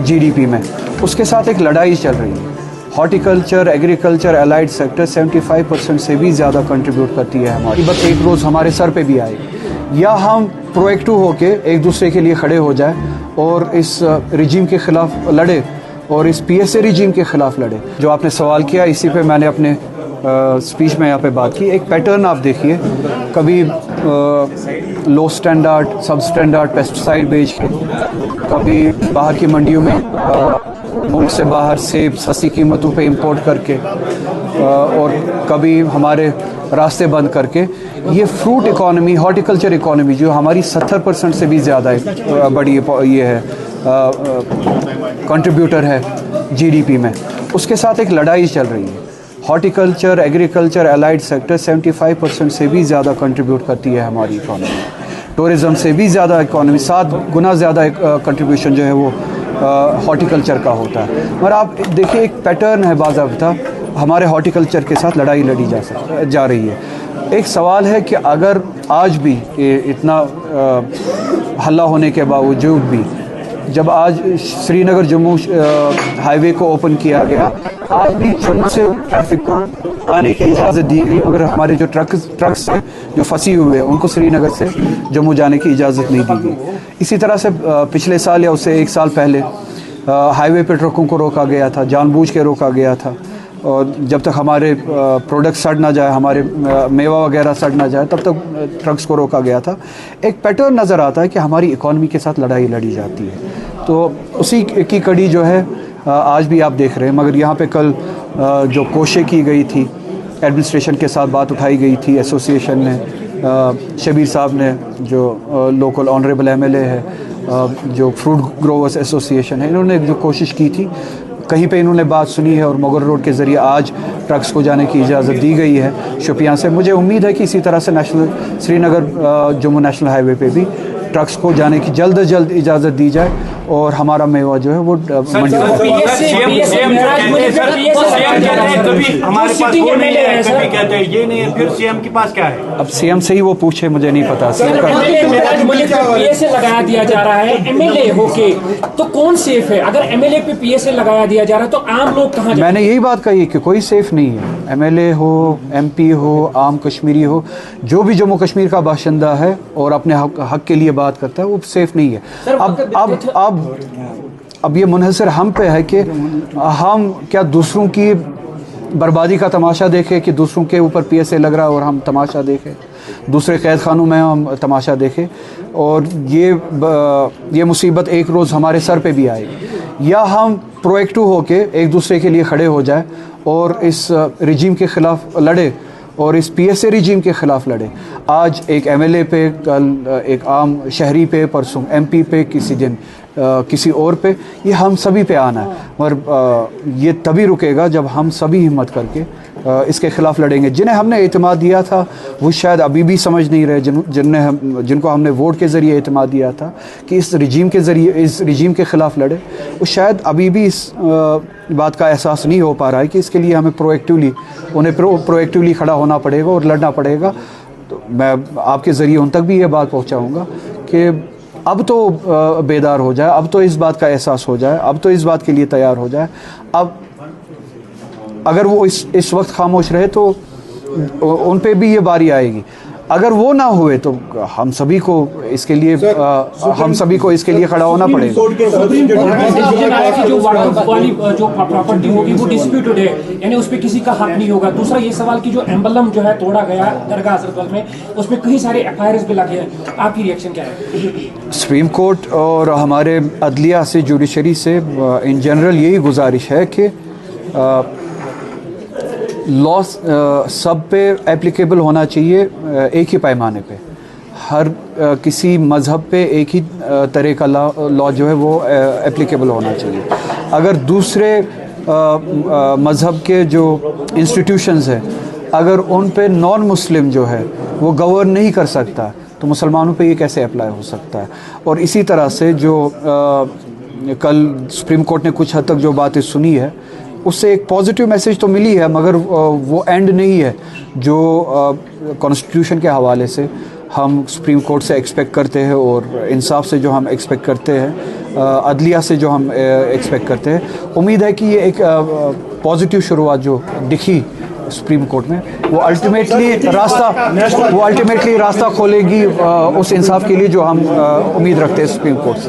GDP में, उसके साथ एक लड़ाई चल रही है। हॉर्टिकल्चर, एग्रीकल्चर, एलाइड सेक्टर 75% से भी ज़्यादा कंट्रीब्यूट करती है हमारी। बस एक रोज़ हमारे सर पे भी आएगी, या हम प्रोएक्टिव होके एक दूसरे के लिए खड़े हो जाए और इस रिजीम के ख़िलाफ़ लड़े और इस पीएसए रिजीम के ख़िलाफ़ लड़े। जो आपने सवाल किया, इसी पे मैंने अपने स्पीच में यहाँ पे बात की। एक पैटर्न आप देखिए, कभी लो स्टैंडर्ड, सब स्टैंडर्ड पेस्टिसाइड बेच के, कभी बाहर की मंडियों में मुल्क से बाहर सेब सस्ती कीमतों पे इंपोर्ट करके, और कभी हमारे रास्ते बंद करके। ये फ्रूट इकॉनमी, हॉर्टिकल्चर इकॉनमी जो हमारी 70% से भी ज़्यादा बड़ी ये है, कंट्रीब्यूटर है जीडीपी में, उसके साथ एक लड़ाई चल रही है। हॉर्टिकल्चर, एग्रीकल्चर, एलाइड सेक्टर 75% से भी ज़्यादा कंट्रीब्यूट करती है हमारी इकॉनमी। टूरिज़म से भी ज़्यादा इकॉनमी, 7 गुना ज़्यादा कंट्रीब्यूशन जो है वो हॉर्टिकल्चर का होता है। मगर आप देखिए, एक पैटर्न है बाज़ाब्ता, हमारे हॉर्टिकल्चर के साथ लड़ाई लड़ी जा रही है। एक सवाल है कि अगर आज भी इतना हल्ला होने के बावजूद भी, जब आज श्रीनगर जम्मू हाईवे को ओपन किया गया, आज भी जम्मू से ट्रैफिक को आने की इजाज़त दी गई, मगर हमारे जो ट्रक्स हैं जो फंसी हुए हैं उनको श्रीनगर से जम्मू जाने की इजाज़त नहीं दी गई। इसी तरह से पिछले साल या उससे 1 साल पहले हाईवे पे ट्रकों को रोका गया था, जानबूझ के रोका गया था, और जब तक हमारे प्रोडक्ट सड़ ना जाए, हमारे मेवा वगैरह सड़ ना जाए, तब तक ट्रक्स को रोका गया था। एक पैटर्न नज़र आता है कि हमारी इकॉनमी के साथ लड़ाई लड़ी जाती है, तो उसी की कड़ी जो है आज भी आप देख रहे हैं। मगर यहाँ पे कल जो कोशिश की गई थी, एडमिनिस्ट्रेशन के साथ बात उठाई गई थी, एसोसिएशन ने, शबीर साहब ने जो लोकल ऑनरेबल एमएलए है, जो फ्रूट ग्रोवर्स एसोसिएशन है, इन्होंने जो कोशिश की थी, कहीं पे इन्होंने बात सुनी है और मुगल रोड के ज़रिए आज ट्रक्स को जाने की इजाज़त दी गई है शोपियां से। मुझे उम्मीद है कि इसी तरह से श्रीनगर जम्मू नेशनल हाईवे पे भी ट्रक्स को जाने की जल्द से जल्द इजाज़त दी जाए और हमारा मेवा जो है वो मंडी अब सीएम से ही वो पूछे, मुझे नहीं पता। पीएसए लगाया दिया जा रहा है एमएलए होके, तो कौन सेफ है? अगर एमएलए पे पीएसए लगाया दिया जा रहा है तो आम लोग कहाँ? मैंने यही बात कही कि कोई सेफ नहीं है। एमएलए हो, एमपी हो, आम कश्मीरी हो, जो भी जम्मू कश्मीर का बाशिंदा है और अपने हक के लिए बात करता है, वो सेफ नहीं है। अब ये मुनहसर हम पे है कि हम क्या दूसरों की बर्बादी का तमाशा देखें, कि दूसरों के ऊपर पीएसए लग रहा है और हम तमाशा देखें, दूसरे कैद खानों में हम तमाशा देखें, और ये मुसीबत एक रोज़ हमारे सर पे भी आएगी। या हम प्रोएक्टिव होके एक दूसरे के लिए खड़े हो जाए और इस रिजीम के ख़िलाफ़ लड़े और इस पीएसए रिजीम के ख़िलाफ़ लड़े। आज एक एमएलए पे, कल एक आम शहरी पे, परसों एमपी पे, किसी दिन किसी और पे, ये हम सभी पे आना है। मगर ये तभी रुकेगा जब हम सभी हिम्मत करके इसके ख़िलाफ़ लड़ेंगे। जिन्हें हमने एतमाद दिया था वो शायद अभी भी समझ नहीं रहे, जिनको हमने वोट के ज़रिए एतमाद दिया था कि इस रिजीम के ज़रिए, इस रिजीम के ख़िलाफ़ लड़े, वो शायद अभी भी इस बात का एहसास नहीं हो पा रहा है कि इसके लिए हमें प्रोएक्टिवली खड़ा होना पड़ेगा और लड़ना पड़ेगा। तो मैं आपके ज़रिए उन तक भी ये बात पहुँचाऊँगा कि अब तो बेदार हो जाए, अब तो इस बात का एहसास हो जाए, अब तो इस बात के लिए तैयार हो जाए। अब अगर वो इस वक्त खामोश रहे तो उन पे भी ये बारी आएगी। अगर वो ना हुए तो हम सभी को इसके लिए खड़ा होना पड़ेगा। जो प्रॉपर्टी होगी वो डिस्प्यूटेड है, यानी उस पर किसी का हक नहीं होगा। दूसरा ये सवाल कि जो एम्बलम जो है तोड़ा गया दरगाह हजरतबल में, उसमें कई सारे एफआईआर भी लगे हैं, आपकी रिएक्शन क्या है? सुप्रीम कोर्ट और हमारे अदलिया से, जुडिशरी से इन जनरल यही गुजारिश है कि लॉ सब पे एप्लीकेबल होना चाहिए, एक ही पैमाने पे, हर किसी मज़हब पे एक ही तरह का लॉ जो है वो एप्लीकेबल होना चाहिए। अगर दूसरे मज़हब के जो इंस्टीट्यूशंस हैं, अगर उन पे नॉन मुस्लिम जो है वो गवर्न नहीं कर सकता, तो मुसलमानों पे ये कैसे अप्लाई हो सकता है? और इसी तरह से जो कल सुप्रीम कोर्ट ने कुछ हद तक जो बातें सुनी है, उससे एक पॉजिटिव मैसेज तो मिली है, मगर वो एंड नहीं है जो कॉन्स्टिट्यूशन के हवाले से हम सुप्रीम कोर्ट से एक्सपेक्ट करते हैं और इंसाफ से जो हम एक्सपेक्ट करते हैं अदलिया से जो हम एक्सपेक्ट करते हैं। उम्मीद है कि ये एक पॉजिटिव शुरुआत जो दिखी सुप्रीम कोर्ट में वो अल्टीमेटली रास्ता खोलेगी उस इंसाफ के लिए जो हम उम्मीद रखते हैं सुप्रीम कोर्ट से।